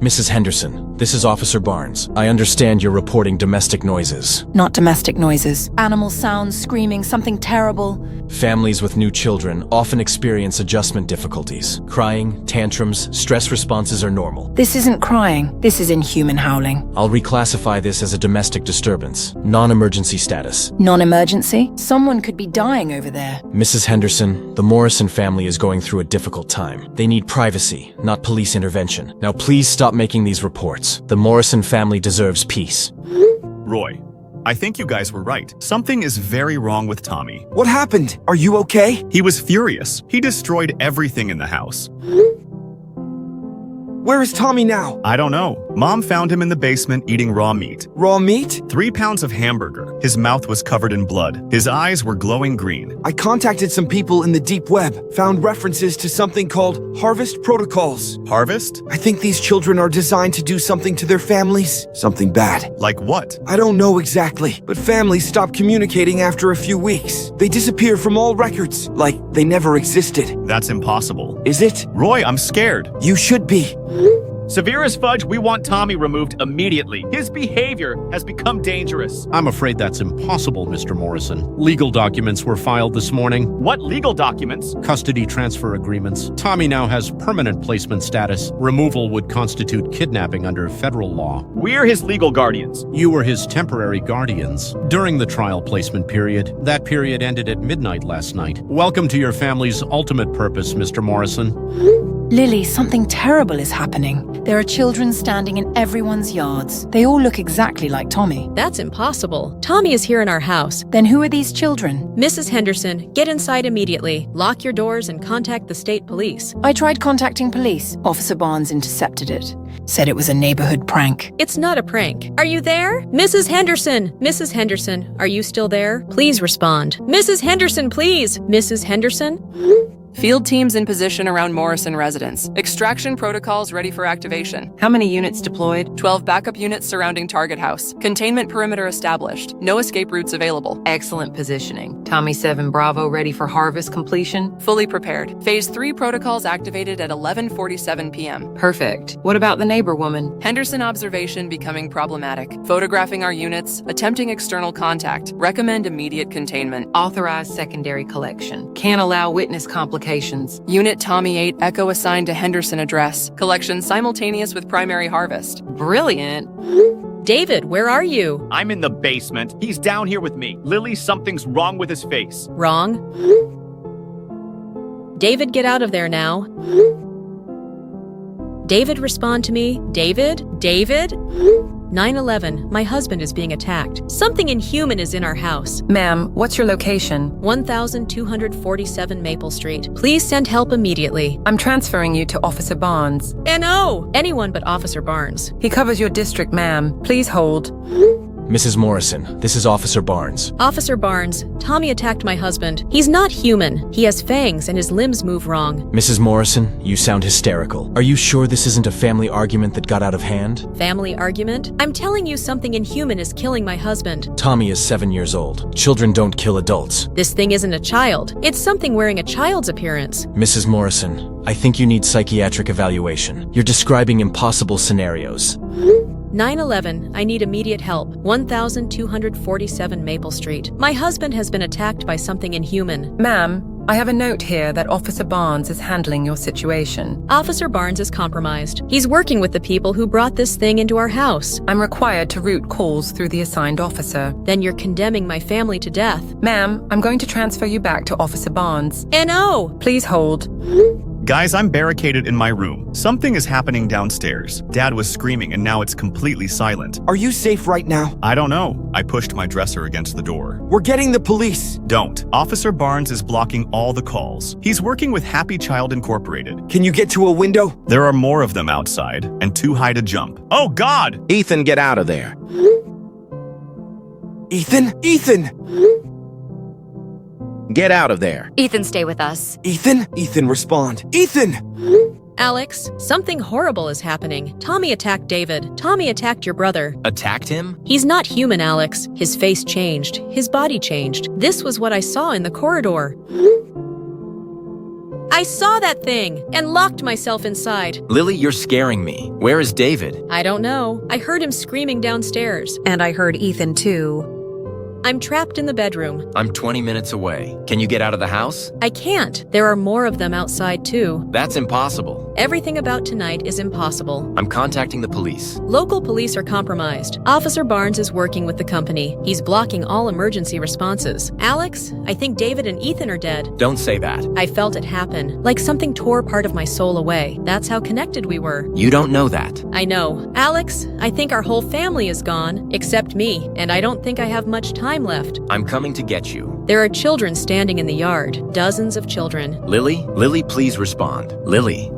M: Mrs. Henderson, this is Officer Barnes. I understand you're reporting domestic noises.
L: Not domestic noises. Animal sounds, screaming, something terrible.
M: Families with new children often experience adjustment difficulties. Crying, tantrums, stress responses are normal.
L: This isn't crying. This is inhuman howling.
M: I'll reclassify this as a domestic disturbance. Non-emergency status.
L: Non-emergency? Someone could be dying over there.
M: Mrs. Henderson, the Morrison family is going through a difficult time. They need privacy, not police intervention. Now please stop making these reports. The Morrison family deserves peace.
A: Roy, I think you guys were right. Something is very wrong with Tommy.
C: What happened? Are you okay?
A: He was furious. He destroyed everything in the house.
C: Where is Tommy now?
A: I don't know. Mom found him in the basement eating raw meat.
C: Raw meat?
A: 3 pounds of hamburger. His mouth was covered in blood. His eyes were glowing green.
C: I contacted some people in the deep web, found references to something called Harvest Protocols.
A: Harvest?
C: I think these children are designed to do something to their families. Something bad.
A: Like what?
C: I don't know exactly, but families stop communicating after a few weeks. They disappear from all records, like they never existed.
A: That's impossible.
C: Is it?
A: Roy, I'm scared.
C: You should be.
F: Severe as fudge, we want Tommy removed immediately. His behavior has become dangerous.
I: I'm afraid that's impossible, Mr. Morrison. Legal documents were filed this morning.
F: What legal documents?
I: Custody transfer agreements. Tommy now has permanent placement status. Removal would constitute kidnapping under federal law.
F: We're his legal guardians.
I: You were his temporary guardians. During the trial placement period, that period ended at midnight last night. Welcome to your family's ultimate purpose, Mr. Morrison.
L: Lily, something terrible is happening. There are children standing in everyone's yards. They all look exactly like Tommy.
G: That's impossible. Tommy is here in our house.
L: Then who are these children?
G: Mrs. Henderson, get inside immediately. Lock your doors and contact the state police.
L: I tried contacting police. Officer Barnes intercepted it. Said it was a neighborhood prank.
G: It's not a prank. Are you there? Mrs. Henderson! Mrs. Henderson, are you still there? Please respond. Mrs. Henderson, please! Mrs. Henderson?
K: Field teams in position around Morrison residence. Extraction protocols ready for activation.
L: How many units deployed?
K: 12 backup units surrounding target house. Containment perimeter established. No escape routes available.
L: Excellent positioning. Tommy 7 Bravo ready for harvest completion?
K: Fully prepared. Phase 3 protocols activated at 11:47 p.m.
L: Perfect. What about the neighbor woman?
K: Henderson observation becoming problematic. Photographing our units. Attempting external contact. Recommend immediate containment.
L: Authorized secondary collection. Can't allow witness complications.
K: Unit Tommy 8 Echo assigned to Henderson address. Collection simultaneous with primary harvest.
L: Brilliant.
G: David, where are you?
F: I'm in the basement. He's down here with me. Lily, something's wrong with his face.
G: Wrong? David, get out of there now. David, respond to me. David? David? 9/11. My husband is being attacked. Something inhuman is in our house.
L: Ma'am, what's your location?
G: 1247 Maple Street. Please send help immediately.
L: I'm transferring you to Officer Barnes.
G: NO! Anyone but Officer Barnes.
L: He covers your district, ma'am. Please hold.
M: Mrs. Morrison, this is Officer Barnes.
G: Officer Barnes, Tommy attacked my husband. He's not human. He has fangs and his limbs move wrong.
M: Mrs. Morrison, you sound hysterical. Are you sure this isn't a family argument that got out of hand?
G: Family argument? I'm telling you something inhuman is killing my husband.
M: Tommy is 7 years old. Children don't kill adults.
G: This thing isn't a child. It's something wearing a child's appearance.
M: Mrs. Morrison, I think you need psychiatric evaluation. You're describing impossible scenarios.
G: 9/11, I need immediate help. 1247 Maple Street. My husband has been attacked by something inhuman.
L: Ma'am, I have a note here that Officer Barnes is handling your situation.
G: Officer Barnes is compromised. He's working with the people who brought this thing into our house.
L: I'm required to route calls through the assigned officer.
G: Then you're condemning my family to death.
L: Ma'am, I'm going to transfer you back to Officer Barnes.
G: NO!
L: Please hold.
A: Guys, I'm barricaded in my room. Something is happening downstairs. Dad was screaming and now it's completely silent.
C: Are you safe right now?
A: I don't know. I pushed my dresser against the door.
C: We're getting the police.
A: Don't. Officer Barnes is blocking all the calls. He's working with Happy Child Incorporated.
C: Can you get to a window?
A: There are more of them outside and too high to jump. Oh, God!
D: Ethan, get out of there.
C: Ethan? Ethan!
D: Get out of there.
B: Ethan, stay with us.
C: Ethan? Ethan, respond. Ethan!
G: Alex, something horrible is happening. Tommy attacked David. Tommy attacked your brother.
M: Attacked him?
G: He's not human, Alex. His face changed. His body changed. This was what I saw in the corridor. I saw that thing and locked myself inside.
M: Lily, you're scaring me. Where is David?
G: I don't know. I heard him screaming downstairs.
L: And I heard Ethan too.
G: I'm trapped in the bedroom.
M: I'm 20 minutes away. Can you get out of the house?
G: I can't. There are more of them outside too.
M: That's impossible.
G: Everything about tonight is impossible.
M: I'm contacting the police.
G: Local police are compromised. Officer Barnes is working with the company. He's blocking all emergency responses. Alex, I think David and Ethan are dead.
M: Don't say that.
G: I felt it happen, like something tore part of my soul away. That's how connected we were.
M: You don't know that.
G: I know. Alex, I think our whole family is gone, except me, and I don't think I have much time left.
M: I'm coming to get you.
G: There are children standing in the yard. Dozens of children.
M: Lily? Lily, please respond. Lily.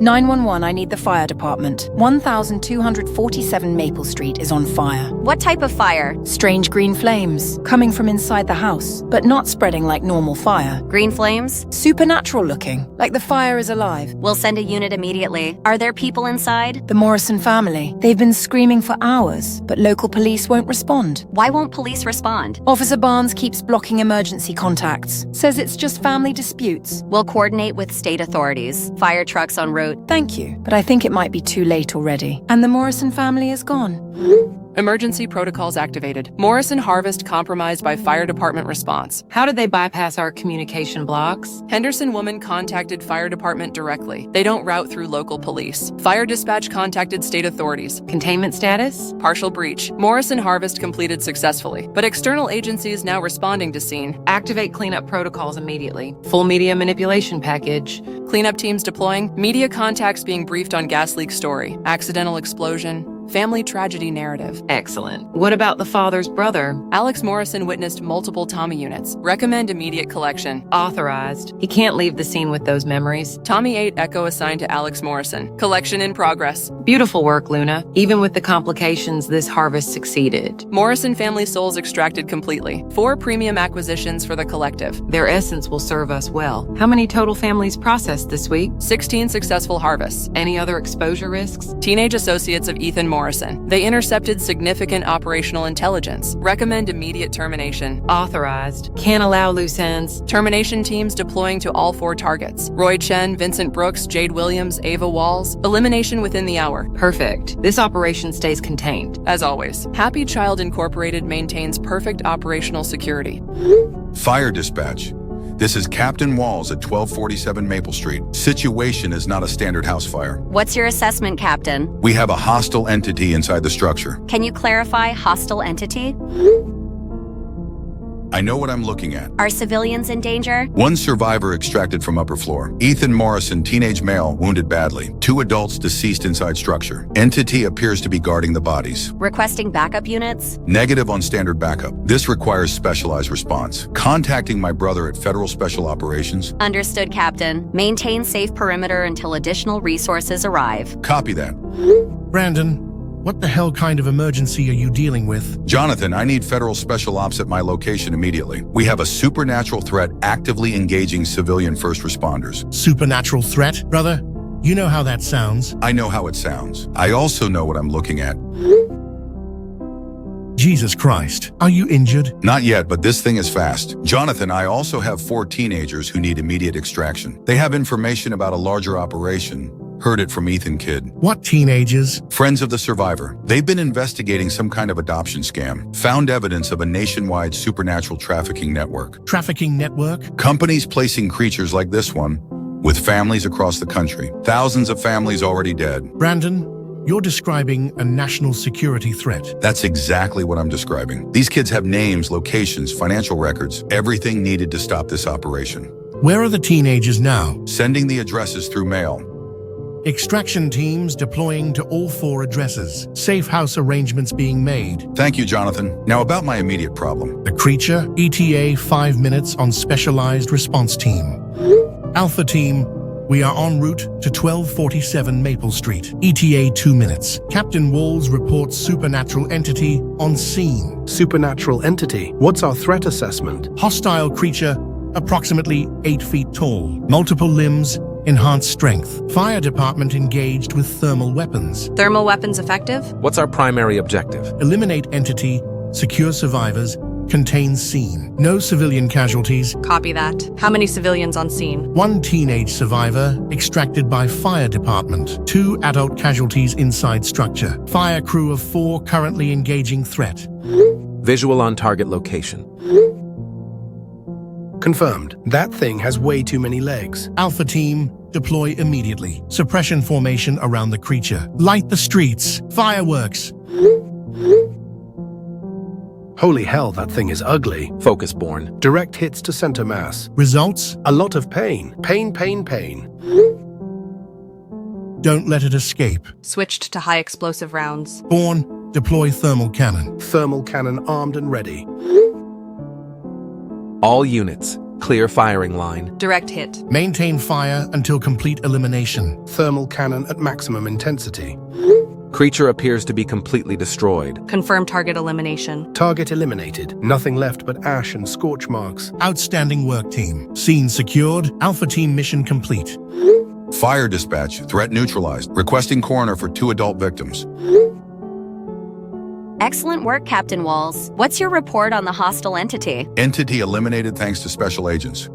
L: 911, I need the fire department. 1247 Maple Street is on fire.
B: What type of fire?
L: Strange green flames, coming from inside the house, but not spreading like normal fire.
B: Green flames?
L: Supernatural looking, like the fire is alive.
B: We'll send a unit immediately. Are there people inside?
L: The Morrison family. They've been screaming for hours, but local police won't respond.
B: Why won't police respond?
L: Officer Barnes keeps blocking emergency contacts. Says it's just family disputes.
B: We'll coordinate with state authorities. Fire trucks en route.
L: Thank you, but I think it might be too late already. And the Morrison family is gone.
K: Emergency protocols activated. Morrison Harvest compromised by fire department response.
N: How did they bypass our communication blocks?
K: Henderson woman contacted fire department directly. They don't route through local police. Fire dispatch contacted state authorities.
N: Containment status?
K: Partial breach. Morrison Harvest completed successfully, but external agencies now responding to scene.
N: Activate cleanup protocols immediately. Full media manipulation package.
K: Cleanup teams deploying. Media contacts being briefed on gas leak story. Accidental explosion. Family tragedy narrative.
N: Excellent. What about the father's brother?
K: Alex Morrison witnessed multiple Tommy units. Recommend immediate collection.
N: Authorized. He can't leave the scene with those memories.
K: Tommy 8 Echo assigned to Alex Morrison. Collection in progress.
N: Beautiful work, Luna. Even with the complications, this harvest succeeded.
K: Morrison family souls extracted completely. 4 premium acquisitions for the collective.
N: Their essence will serve us well. How many total families processed this week?
K: 16 successful harvests.
N: Any other exposure risks?
K: Teenage associates of Ethan Morrison. They intercepted significant operational intelligence. Recommend immediate termination.
N: Authorized. Can't allow loose ends.
K: Termination teams deploying to all 4 targets. Roy Chen, Vincent Brooks, Jade Williams, Ava Walls. Elimination within the hour.
N: Perfect. This operation stays contained.
K: As always, Happy Child Incorporated maintains perfect operational security.
O: Fire dispatch. This is Captain Walls at 1247 Maple Street. Situation is not a standard house fire.
B: What's your assessment, Captain?
O: We have a hostile entity inside the structure.
B: Can you clarify hostile entity?
O: I know what I'm looking at.
B: Are civilians in danger?
O: 1 survivor extracted from upper floor. Ethan Morrison, teenage male, wounded badly. 2 adults deceased inside structure. Entity appears to be guarding the bodies.
B: Requesting backup units?
O: Negative on standard backup. This requires specialized response. Contacting my brother at Federal Special Operations.
B: Understood, Captain. Maintain safe perimeter until additional resources arrive.
O: Copy that.
P: Brandon, what the hell kind of emergency are you dealing with?
O: Jonathan, I need Federal Special Ops at my location immediately. We have a supernatural threat actively engaging civilian first responders.
P: Supernatural threat, brother? You know how that sounds.
O: I know how it sounds. I also know what I'm looking at.
P: Jesus Christ. Are you injured?
O: Not yet, but this thing is fast. Jonathan, I also have 4 teenagers who need immediate extraction. They have information about a larger operation. Heard it from Ethan Kidd.
P: What teenagers?
O: Friends of the survivor. They've been investigating some kind of adoption scam. Found evidence of a nationwide supernatural trafficking network.
P: Trafficking network?
O: Companies placing creatures like this one with families across the country. Thousands of families already dead.
P: Brandon, you're describing a national security threat.
O: That's exactly what I'm describing. These kids have names, locations, financial records, everything needed to stop this operation.
P: Where are the teenagers now?
O: Sending the addresses through mail.
P: Extraction teams deploying to all 4 addresses. Safe house arrangements being made.
O: Thank you, Jonathan. Now about my immediate problem.
P: The creature, ETA 5 minutes on specialized response team. Alpha team, we are en route to 1247 Maple Street. ETA 2 minutes. Captain Walls reports supernatural entity on scene.
Q: Supernatural entity? What's our threat assessment?
P: Hostile creature, approximately 8 feet tall. Multiple limbs, enhanced strength. Fire department engaged with thermal weapons.
R: Thermal weapons effective?
D: What's our primary objective?
P: Eliminate entity, secure survivors, contain scene. No civilian casualties.
R: Copy that. How many civilians on scene?
P: 1 teenage survivor extracted by fire department. 2 adult casualties inside structure. Fire crew of 4 currently engaging threat.
D: Visual on target location.
Q: Confirmed. That thing has way too many legs.
P: Alpha team, deploy immediately. Suppression formation around the creature. Light the streets. Fireworks.
Q: Holy hell, that thing is ugly.
D: Focus born.
Q: Direct hits to center mass.
P: Results?
Q: A lot of pain. Pain, pain, pain.
P: Don't let it escape.
R: Switched to high explosive rounds.
P: Born, deploy thermal cannon.
Q: Thermal cannon armed and ready.
D: All units, clear firing line.
R: Direct hit.
P: Maintain fire until complete elimination.
Q: Thermal cannon at maximum intensity.
D: Creature appears to be completely destroyed.
R: Confirm target elimination.
Q: Target eliminated. Nothing left but ash and scorch marks.
P: Outstanding work, team. Scene secured. Alpha team mission complete.
O: Fire dispatch. Threat neutralized. Requesting coroner for 2 adult victims.
S: Excellent work, Captain Walls. What's your report on the hostile entity?
O: Entity eliminated thanks to special agents.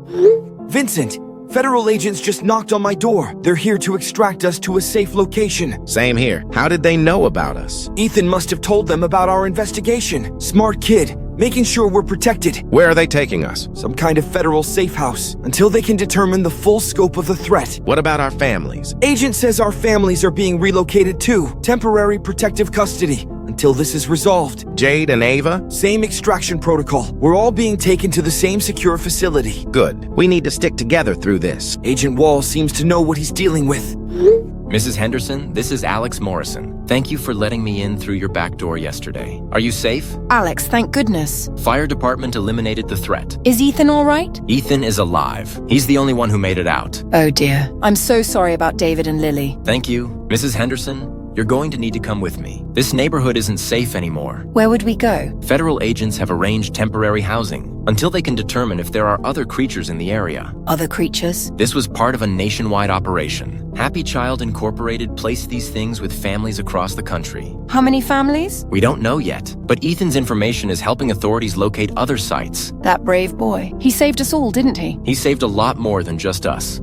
C: Vincent, federal agents just knocked on my door. They're here to extract us to a safe location.
D: Same here. How did they know about us?
C: Ethan must have told them about our investigation. Smart kid, making sure we're protected.
D: Where are they taking us?
C: Some kind of federal safe house, until they can determine the full scope of the threat.
D: What about our families?
C: Agent says our families are being relocated too. Temporary protective custody, until this is resolved.
D: Jade and Ava?
C: Same extraction protocol. We're all being taken to the same secure facility.
D: Good. We need to stick together through this.
C: Agent Wall seems to know what he's dealing with.
T: Mrs. Henderson, this is Alex Morrison. Thank you for letting me in through your back door yesterday. Are you safe?
L: Alex, thank goodness.
T: Fire department eliminated the threat.
L: Is Ethan all right?
T: Ethan is alive. He's the only one who made it out.
L: Oh dear. I'm so sorry about David and Lily.
T: Thank you. Mrs. Henderson, you're going to need to come with me. This neighborhood isn't safe anymore.
L: Where would we go?
T: Federal agents have arranged temporary housing until they can determine if there are other creatures in the area.
L: Other creatures?
T: This was part of a nationwide operation. Happy Child Incorporated placed these things with families across the country.
L: How many families?
T: We don't know yet, but Ethan's information is helping authorities locate other sites.
L: That brave boy. He saved us all, didn't he?
T: He saved a lot more than just us.